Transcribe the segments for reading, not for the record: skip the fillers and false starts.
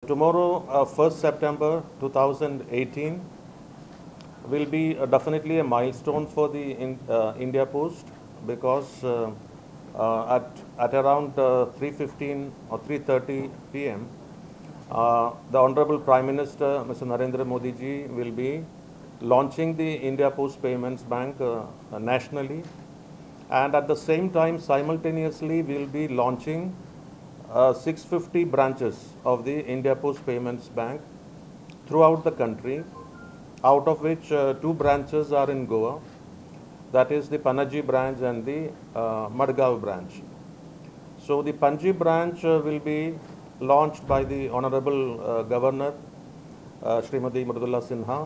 tomorrow, 1st September 2018, will be definitely a milestone for the India Post, because at around 3:15 or 3:30 p.m., the Honorable Prime Minister, Mr. Narendra Modi ji, will be launching the India Post Payments Bank nationally, and at the same time, simultaneously, we will be launching 650 branches of the India Post Payments Bank throughout the country, out of which two branches are in Goa, that is the Panaji branch and the Margao branch. So the Panji branch will be launched by the Honorable Governor, Srimati Mridula Sinha,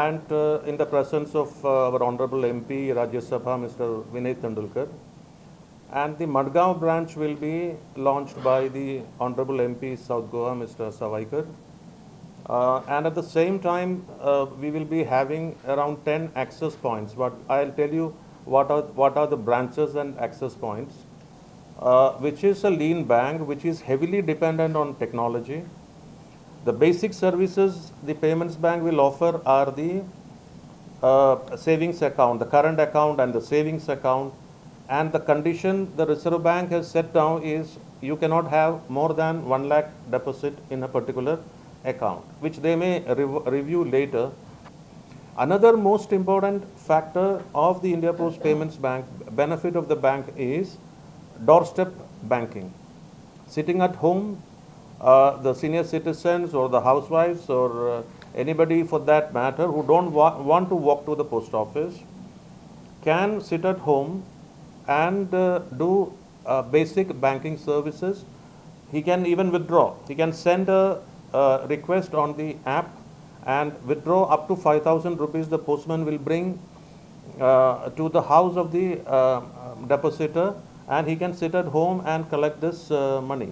and in the presence of our Honorable MP, Rajya Sabha, Mr. Vinay Tendulkar. And the Margao branch will be launched by the Honorable MP South Goa, Mr. Savaikar. And at the same time, we will be having around 10 access points. But I'll tell you what are the branches and access points, which is a lean bank, which is heavily dependent on technology. The basic services the payments bank will offer are the savings account, the current account and the savings account. And the condition the Reserve Bank has set down is you cannot have more than 1 lakh deposit in a particular account, which they may review later. Another most important factor of the India Post Payments Bank, benefit of the bank, is doorstep banking. Sitting at home, the senior citizens or the housewives or anybody for that matter who don't want to walk to the post office can sit at home and do basic banking services. He can even withdraw. He can send a request on the app and withdraw up to 5,000 rupees. The postman will bring to the house of the depositor, and he can sit at home and collect this money.